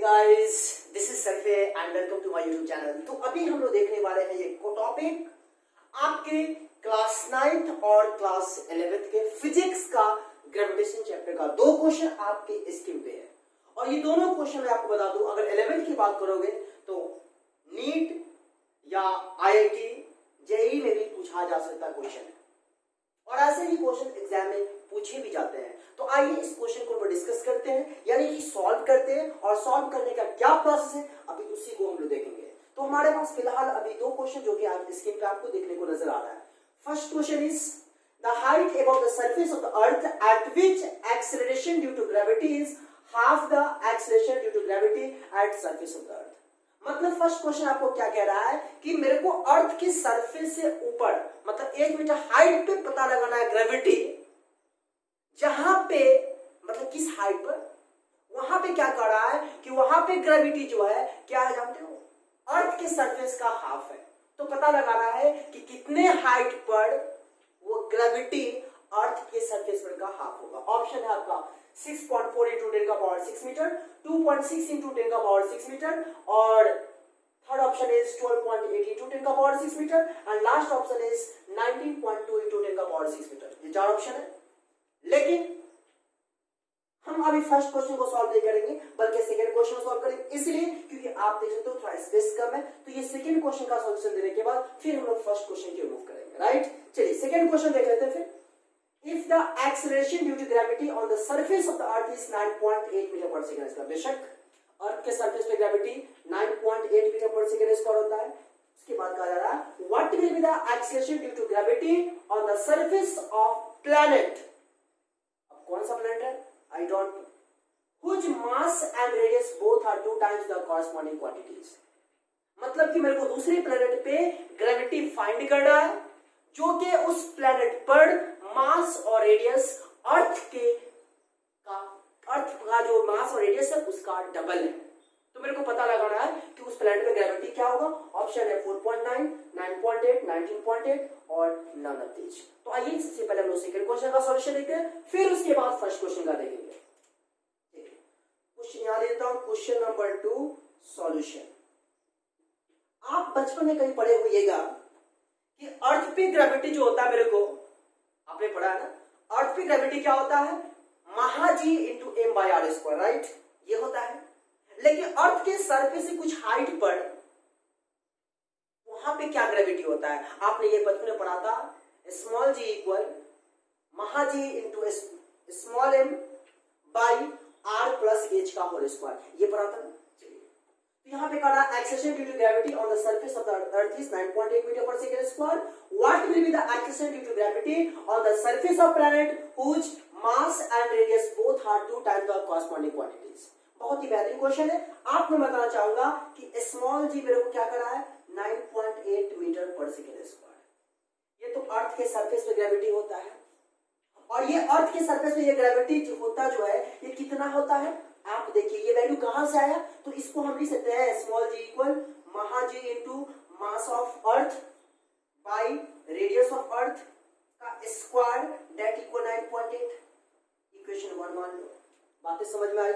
Guys, this is Sarfe and welcome to my YouTube channel. तो अभी हम लोग देखने वाले हैं ये टॉपिक आपके क्लास 9th और क्लास 11th के फिजिक्स का ग्रेविटेशन चैप्टर का दो क्वेश्चन आपके स्क्रीन पे है। और ये दोनों क्वेश्चन मैं आपको बता दूं, अगर 11th की बात करोगे तो नीट या आईआईटी जेईई में भी पूछा जा सकता क्वेश्चन है और ऐसे ही क्वेश्चन एग्जाम में पूछे भी जाते हैं। तो आइए इस क्वेश्चन को डिस्कस करते हैं, यानी कि सॉल्व करते हैं, और सॉल्व करने का क्या प्रोसेस है अभी उसी को हम लोग देखेंगे। तो हमारे पास फिलहाल अभी दो क्वेश्चन जो कि आप स्क्रीन पे आपको देखने को नजर आ रहा है। First question is the height above the surface of the earth at which acceleration due to gravity is half the acceleration due to gravity at surface of the earth. मतलब फर्स्ट क्वेश्चन आपको क्या कह रहा है कि मेरे को अर्थ की सरफेस से ऊपर मतलब 1 मीटर हाइट पे पता लगाना है ग्रेविटी, जहां पे मतलब किस हाइट पर, वहां पे क्या कर रहा है कि वहां पे ग्रेविटी जो है क्या है जानते हो, अर्थ के सरफेस का हाफ है। तो पता लगाना है कि कितने हाइट पर वो ग्रेविटी अर्थ के सरफेस पर का हाफ होगा। ऑप्शन है आपका 6.4 इंटू 10 का पावर 6 मीटर, 2.6 इंटू 10 का पावर 6 मीटर, और थर्ड ऑप्शन इज 12.8 इंटू 10 का power 6 metre, and last option is 19.2 into 10 का पावर 6 मीटर। ये चार ऑप्शन है, लेकिन हम अभी फर्स्ट क्वेश्चन को सॉल्व नहीं करेंगे बल्कि सेकंड क्वेश्चन सॉल्व करेंगे, इसलिए क्योंकि आप देख सकते हो थोड़ा स्पेस कम है। तो ये सेकंड क्वेश्चन का सॉल्यूशन देने के बाद फिर हम लोग फर्स्ट क्वेश्चन की मूव करेंगे। राइट, चलिए सेकंड क्वेश्चन देख लेते हैं फिर। If the acceleration due to gravity on the surface of the earth is 9.8 metre per second square, बेशक अर्थ के सरफेस पे gravity 9.8 metre per second square होता है। उसके बाद कहा जा रहा है what will be the acceleration due to gravity on the surface of planet. अब कौन सा प्लैनेट है, I don't know, whose mass and radius both are 2 times the corresponding quantities। मतलब कि मेरे को दूसरे प्लैनेट पे ग्रेविटी फाइंड करना है जो कि उस प्लैनेट पर मास और रेडियस अर्थ का जो मास और रेडियस है उसका डबल है। तो मेरे को पता लगाना है कि उस प्लैनेट में ग्रेविटी क्या होगा। ऑप्शन है 4.9, 9.8, 19.8 और नन ऑफ दीज। तो आइए सबसे पहले हम लोग सेकंड क्वेश्चन का सॉल्यूशन देखते हैं, फिर उसके बाद फर्स्ट क्वेश्चन का देखेंगे। क्वेश्चन यहां देता हूं, क्वेश्चन नंबर 2 सॉल्यूशन। आप बचपन में कहीं पढ़े होइएगा कि अर्थ पे ग्रेविटी जो होता है, मेरे को आपने पढ़ा है ना, अर्थ पे ग्रेविटी क्या होता है, महाजी into M by R square. Right, ये होता है। लेकिन अर्थ के सरफेस से कुछ हाइट पर वहां पे क्या ग्रेविटी होता है, आपने ये बचपन में पढ़ा था, स्मॉल जी इक्वल महाजी into small M by R plus H का होल स्क्वायर, ये पढ़ा था ना। तो यहाँ पे कहा acceleration due to gravity on the surface of the earth is 9.8 metre per second square. What will be the acceleration due to gravity on the surface of planet whose mass and radius both are 2 times the corresponding quantities। बहुत ही बेहतरीन question है। आपको मैं बताना चाहूंगा कि small जी मेरे को क्या करा है, 9.8 मीटर पर सेकंड स्क्वायर। ये तो अर्थ के सरफेस पे ग्रेविटी होता है, और ये अर्थ के सरफेस पे ये ग्रेविटी जो होता जो है ये कितना होता है, आप देखिए ये वैल्यू कहां से आया। तो इसको हम लिख सकते हैं स्मॉल जी इक्वल महाजी into mass of earth by radius of earth का स्क्वायर दैट इक्वल 9.8। इक्वेशन 1 मान लो, बातें समझ में आई।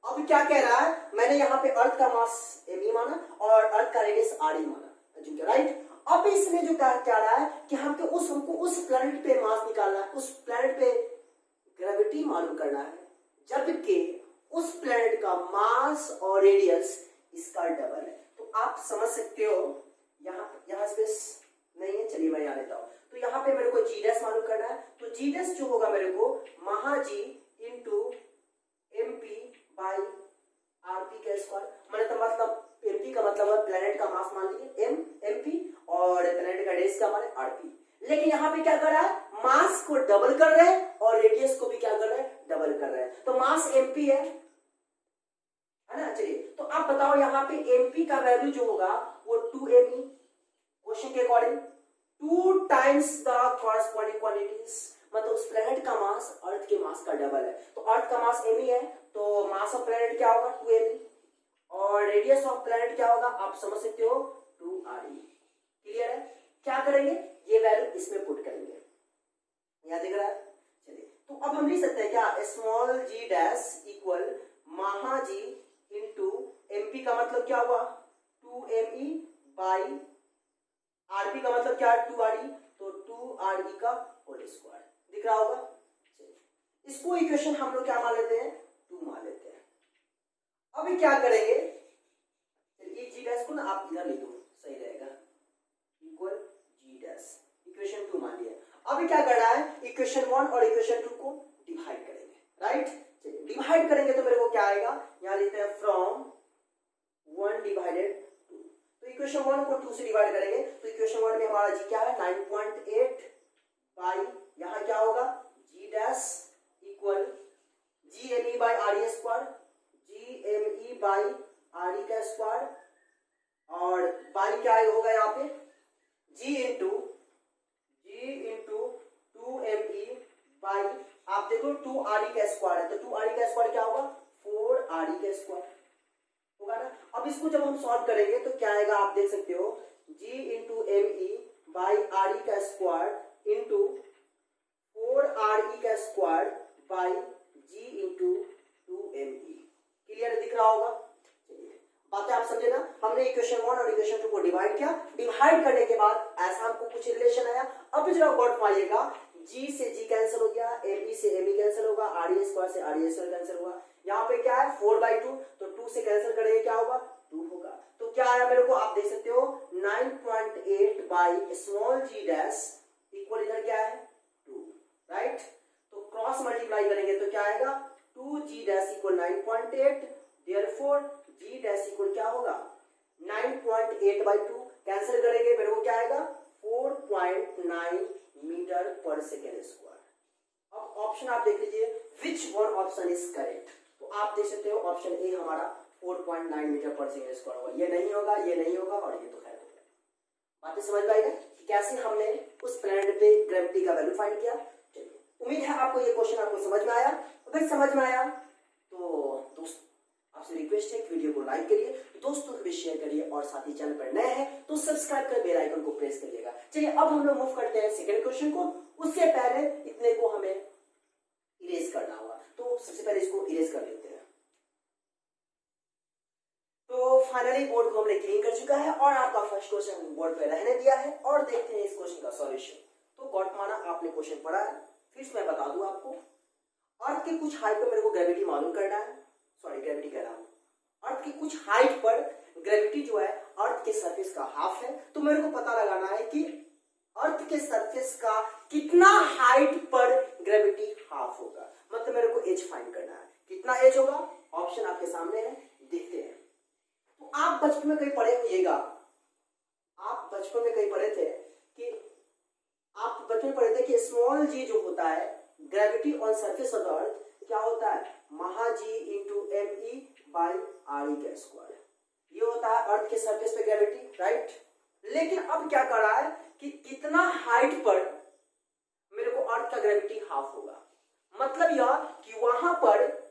अब क्या कह रहा है, मैंने यहाँ पे अर्थ का मास एम माना और अर्थ का रेडियस आर माना। राइट, अब इसमें जो क्या रहा है कि हमको उस प्लैनेट पे मास निकालना है, उस प्लैनेट पे ग्रेविटी मालूम करना है, जबकि उस प्लैनेट का मास और रेडियस इसका डबल है। तो आप समझ सकते हो, यहाँ स्पेस नहीं है, चलिए मैं यहाँ लेता हूं। तो यहाँ पे मेरे को जी डैश मालूम करना है। तो जी डैश जो होगा मेरे को महाजी into M P by R P का स्क्वायर, मैंने तो मतलब एम पी का मतलब है प्लैनेट का मास मान लीजिए एम पी और प्लैनेट का रेडियस का माने आर पी। लेकिन यहाँ पे क्या कर रहा है, मास को डबल कर रहे हैं और रेडियस को भी क्या कर रहे हैं, डबल कर रहे हैं। तो मास एमपी है ना। चलिए तो आप बताओ यहाँ पे एमपी का वैल्यू जो होगा वो 2me, क्वेश्चन के according 2 times the corresponding quantities, मतलब उस प्लैनेट का मास अर्थ के मास का डबल है। तो अर्थ का मास me है, तो मास ऑफ प्लैनेट क्या होगा 2me, और रेडियस ऑफ प्लैनेट क्या होगा आप समझ सकते हो 2re। क्लियर है, क्या करेंगे, ये वैल्यू इसमें पुट करेंगे, यहां दिख रहा है। चलिए तो अब हम लिख सकते हैं क्या, स्मॉल जी डैश इक्वल महाजी इंटू एमपी का मतलब क्या हुआ 2me बाई आरपी का मतलब क्या है 2re, तो 2re का होल स्क्वायर दिख रहा होगा। इसको इक्वेशन हम लोग क्या मान लेते हैं 2 मान लेते हैं। अभी क्या करेंगे, चलिए जी डैश को ना आप इधर लिख दो सही रहेगा, इक्वल जी डैश, इक्वेशन 2 मान लिया। अभी क्या करना है, इक्वेशन 1 और इक्वेशन 2 को डिवाइड करेंगे, राइट। चलिए डिवाइड करेंगे तो मेरे को क्या आएगा, यहाँ लिखते हैं फ्रॉम 1 डिवाइडेड 2, तो इक्वेशन 1 को 2 से डिवाइड करेंगे तो इक्वेशन 1 में हमारा जी क्या है 9.8 बाई यहाँ क्या होगा G dash equal ji M E by R E square, G M E by R E का स्क्वायर, और बाई क्या होगा यहाँ पे जी इंटू 2me बाई आप देखो 2re का स्क्वायर है, तो 2re का स्क्वायर क्या होगा 4re का स्क्वायर होगा ना। अब इसको जब हम सॉल्व करेंगे तो क्या आएगा, आप देख सकते हो g into M E by R E का स्क्वायर इंटू 4re का square by g into 2me। Clear दिख रहा होगा। चलिए बातें आप समझे ना, हमने इक्वेशन 1 और इक्वेशन 2 को डिवाइड किया, डिवाइड करने के बाद ऐसा हमको कुछ रिलेशन आया। अब जरा गौर पाइएगा, g से g कैंसिल हो गया, me से me कैंसिल होगा, re स्क्वायर से re स्क्वायर कैंसिल होगा, यहाँ पे क्या है 4/2, तो 2 से कैंसिल करेंगे क्या होगा 2 होगा। तो क्या आया मेरे को, आप देख सकते हो 9.8 by small g dash equal इधर क्या है 2, राइट। तो क्रॉस मल्टीप्लाई करेंगे तो क्या आएगा 2g dash equal 9.8, therefore g dash equal क्या होगा 9.8/2, कैंसिल करेंगे मेरे को क्या आएगा 4.9 मीटर पर सेकेंड स्क्वायर। अब ऑप्शन आप देख लीजिए which one option is correct, तो आप देख सकते हो ऑप्शन ए हमारा 4.9 मीटर पर सेकेंड स्क्वायर होगा, ये नहीं होगा, ये नहीं होगा और ये तो खैर हो गया। बातें समझ पाएगा कि कैसे हमने उस प्लैनेट पे ग्रेविटी का वैल्यू फाइंड किया। चलिए उम्मीद है आपको ये क्वेश्चन आपको समझ में आया, अगर समझ में आया तो दोस्त आपसे रिक्वेस्ट है वीडियो को लाइक करिए, दोस्तों को भी शेयर करिए और साथ ही चैनल पर नए हैं तो सब्सक्राइब कर बेल आइकन को प्रेस करिएगा। चलिए अब हम लोग मूव करते हैं सेकंड क्वेश्चन को, उससे पहले इतने को हमें इरेज करना होगा, तो सबसे पहले इसको इरेज कर लेते हैं। तो फाइनली बोर्ड को हमने क्लीन कर चुका है और आपका फर्स्ट क्वेश्चन बोर्ड पे रहने दिया है और देखते हैं इस क्वेश्चन का सॉल्यूशन। तो गॉट माना आपने क्वेश्चन पढ़ा है, फिर मैं बता दूं आपको, अर्थ के कुछ हाइट पर मेरे को ग्रेविटी मालूम करना है, सॉरी ग्रेविटी कह रहा हूं, अर्थ की कुछ हाइट पर ग्रेविटी जो है अर्थ के सरफेस का हाफ है, तो मेरे को पता लगाना है कि अर्थ के सरफेस का कितना हाइट पर ग्रेविटी हाफ होगा, मतलब मेरे को एज फाइंड करना है। कितना एज होगा, ऑप्शन आपके सामने है, देखते हैं। तो आप बचपन में कहीं पढ़े होइएगा, आप बचपन में कहीं पढ़े थे कि आप बचपन में पढ़े थे कि स्मॉल जी जो होता है gravity on surface of earth क्या होता है महा G into M E by R E का स्क्वायर, ये होता है अर्थ के सरफेस पे ग्रेविटी, राइट। लेकिन अब क्या कर रहा है कि कितना हाइट पर मेरे को अर्थ का ग्रेविटी हाफ होगा, मतलब यह कि वहां पर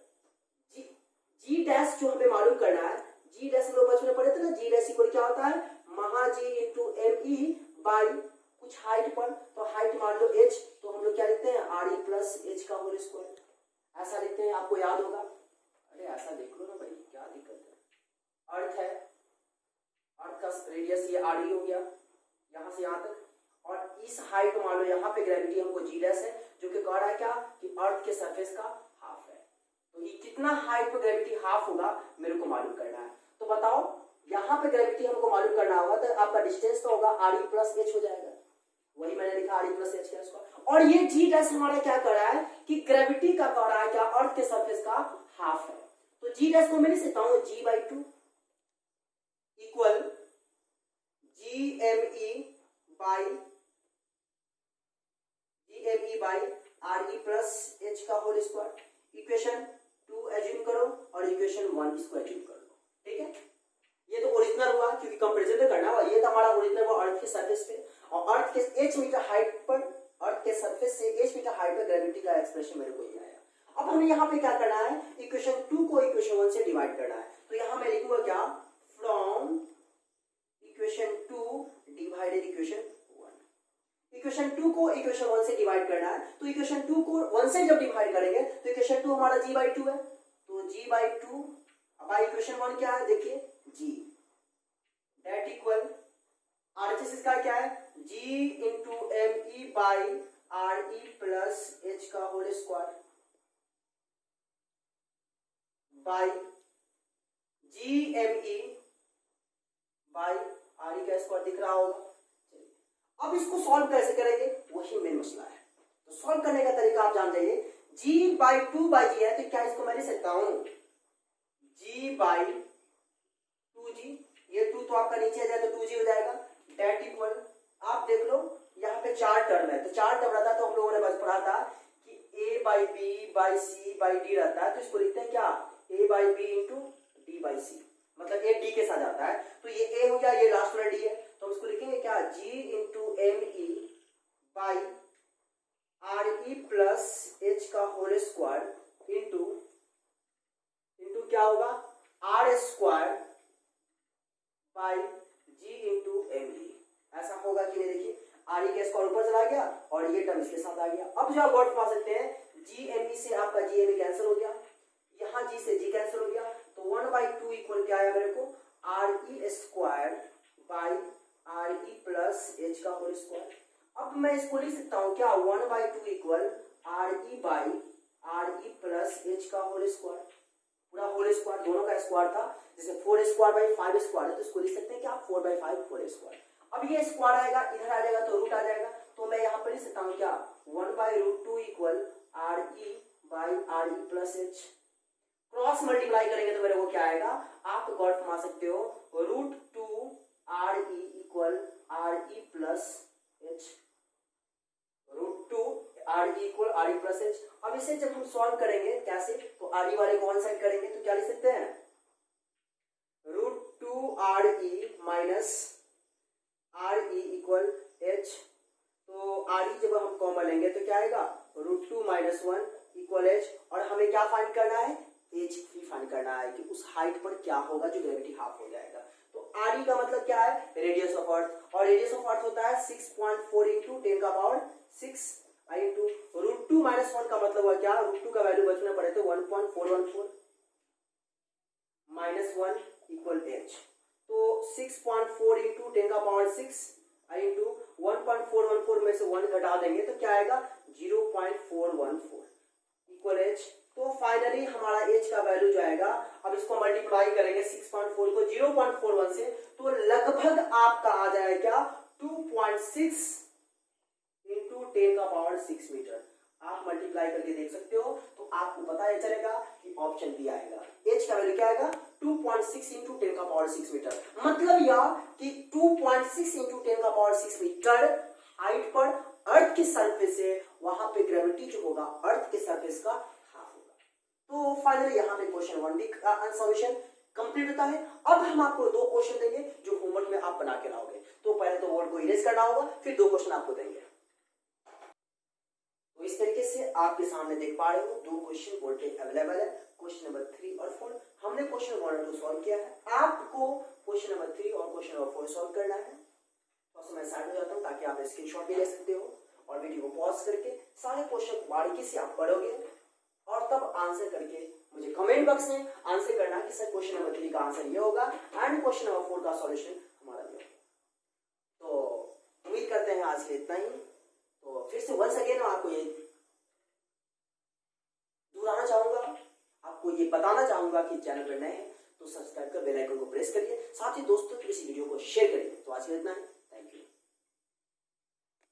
जी डैश जो हमें मालूम करना है, जी डैश हम लोग बचपन में पढ़े थे ना, जी डैश इक्वल क्या होता है महा G into M E by कुछ हाइट पर, तो हाइट मान लो एच, तो हम लोग क्या लिखते हैं आर ई प्लस एच का होल स्क्वायर, ऐसा लिखते हैं, आपको याद होगा। अरे ऐसा देख लो ना भाई, क्या दिक्कत है, अर्थ है, अर्थ का रेडियस ये आर ई हो गया यहां से यहां तक, और इस हाइट मान लो यहाँ पे ग्रेविटी हमको जी डैश है जो कि कह रहा है क्या कि अर्थ के सरफेस का हाफ है, तो ये कितना हाइट पे ग्रेविटी हाफ होगा मेरे को मालूम करना है। तो बताओ यहाँ पे ग्रेविटी हमको मालूम करना होगा तो आपका डिस्टेंस तो होगा आर ई प्लस एच हो जाएगा, वही मैंने लिखा आर ई प्लस एच का स्क्वायर, और ये जी डैश हमारा क्या कर रहा है कि ग्रेविटी का कह रहा है क्या अर्थ के सरफेस का हाफ है, तो जी डैश को मैं लिख सकता हूं g/2 equal ji M E by R E plus H का होल स्क्वायर। इक्वेशन 2 एज्यूम करो और इक्वेशन 1 इसको एज्यूम कर लो, ठीक है। ये तो ओरिजिनल हुआ क्योंकि कंपैरिजन में करना हुआ, ये तो हमारा ओरिजिनल हुआ अर्थ के सरफेस पे, और अर्थ के h मीटर हाइट पर, अर्थ के सरफेस से h मीटर हाइट पर ग्रेविटी का एक्सप्रेशन मेरे को ये आया। अब हमें यहाँ पे क्या करना है, इक्वेशन 2 को इक्वेशन 1 से डिवाइड करना है, तो यहाँ मैं लिखूंगा क्या from equation 2 divided equation 1। Equation 2 को इक्वेशन 1 से डिवाइड करना है, तो इक्वेशन 2 को 1 से जब डिवाइड करेंगे तो इक्वेशन 2 हमारा g/2 है, तो g/2 बाई इक्वेशन 1 क्या है देखिए जी, डेट इक्वल RHS इसका क्या है, G into M E by R E plus H का whole square by G M E by R E का स्क्वायर दिख रहा होगा। अब इसको सॉल्व कैसे करेंगे, वही मेन मसला है। तो सॉल्व करने का तरीका आप जान जाइए, g बाई टू बाई जी है तो क्या इसको मैं लिख सकता हूं g बाई टू जी, ये टू तो आपका नीचे आ जाए तो टू जी हो जाएगा, डेट इक्वल आप देख लो यहाँ पे चार टर्म है, तो चार टर्म रहता है तो हम लोगों ने बस पढ़ा था कि a by B by C by D रहता है, तो इसको लिखते हैं क्या a by B into D by C, मतलब a d के साथ आता है, तो ये a हो गया, ये लास्ट वाला d है, तो हम इसको लिखेंगे क्या g into M E by R E plus H का होल स्क्वायर इंटू क्या होगा R square by g into M E, ऐसा होगा कि नहीं, देखिए आर ई का स्क्वायर ऊपर चला गया और ये टर्म इसके साथ आ गया। अब जो आप वर्ड पा सकते हैं, जी एम ई से आपका जी एम ई कैंसिल हो गया, यहाँ जी से जी कैंसिल हो गया, तो वन बाई टू इक्वल क्या आया मेरे को R E square by R E plus H का होल स्क्वायर। अब मैं इसको लिख सकता हूँ क्या one by two equal R E by R E plus H का होल स्क्वायर, पूरा होल स्क्वायर दोनों का स्क्वायर था, जैसे four square by five square है तो इसको लिख सकते हैं क्या four by five whole square. अब ये स्क्वायर आएगा इधर आ जाएगा तो रूट आ जाएगा, तो मैं यहाँ पर लिख सकता हूँ क्या one by root two equal R E by R E plus H, cross multiply करेंगे तो मेरे को क्या आएगा, आप गॉड फॉर्मा सकते हो root two R E equal R E plus H, root two R E equal R E plus H. अब इसे जब हम सॉल्व करेंगे कैसे, तो आर ई वाले को वन साइड करेंगे तो क्या लिख सकते हैं root two R E minus R E equal H, तो आर ई जब हम कॉमन लेंगे तो क्या आएगा root two minus one equal H, और हमें क्या फाइंड करना है एच भी फाइंड करना है कि उस हाइट पर क्या होगा जो ग्रेविटी हाफ हो जाएगा। तो आर ई का मतलब क्या है रेडियस ऑफ अर्थ, और रेडियस ऑफ अर्थ होता है 6.4 इंटू 10 का power 6 into root two minus one का मतलब हुआ क्या, रूट टू का वैल्यू बचना पड़े तो 1.414 माइनस वन इक्वल एच, तो 6.4 इंटू 10 का पावर 6 इंटू 1.414 में से 1 घटा देंगे तो क्या आएगा 0.414 इक्वल एच। तो फाइनली हमारा एच का वैल्यू जो आएगा, अब इसको मल्टीप्लाई करेंगे 6.4 को 0.41 से, तो लगभग आपका आ जाएगा 2.6 इंटू 10 का पावर 6 मीटर। आप मल्टीप्लाई करके देख सकते हो तो आपको पता है चलेगा कि ऑप्शन बी आएगा, एच का वैल्यू क्या आएगा 2.6 इंटू 10 का पावर 6 मीटर, मतलब यह कि 2.6 इंटू 10 का पावर 6 मीटर हाइट पर अर्थ के सरफेस से वहां पे ग्रेविटी जो होगा अर्थ के सरफेस का हाफ होगा। तो फाइनली यहाँ पे क्वेश्चन 1D का सॉल्यूशन कंप्लीट होता है। अब हम आपको दो क्वेश्चन देंगे जो होमवर्क में आप बना के लाओगे, तो पहले तो बोर्ड को इरेज करना होगा, फिर दो क्वेश्चन आपको देंगे। तो इस तरीके से आपके सामने देख पा रहे हो दो क्वेश्चन बोर्ड पे अवेलेबल है, क्वेश्चन नंबर 3 और 4। हमने क्वेश्चन 1 और 2 सॉल्व किया है, आपको क्वेश्चन नंबर 3 और क्वेश्चन नंबर 4 सॉल्व करना है। तो मैं साइड हो जाता हूँ ताकि आप स्क्रीनशॉट भी ले सकते हो और वीडियो को पॉज करके सारे क्वेश्चन बारीकी से आप पढ़ोगे और तब आंसर करके मुझे कमेंट बॉक्स में आंसर करना कि सर क्वेश्चन नंबर 3 का आंसर ये होगा एंड क्वेश्चन नंबर 4 का सॉल्यूशन हमारा ये होगा। तो उम्मीद करते हैं आज के इतना ही। तो फिर से वंस अगेन आपको ये दोहराना चाहूंगा, आपको ये बताना चाहूंगा कि चैनल पर नए हैं तो सब्सक्राइब कर बेल आइकन को प्रेस करिए, साथ ही दोस्तों को इस वीडियो को शेयर करिए। तो आज के इतना ही।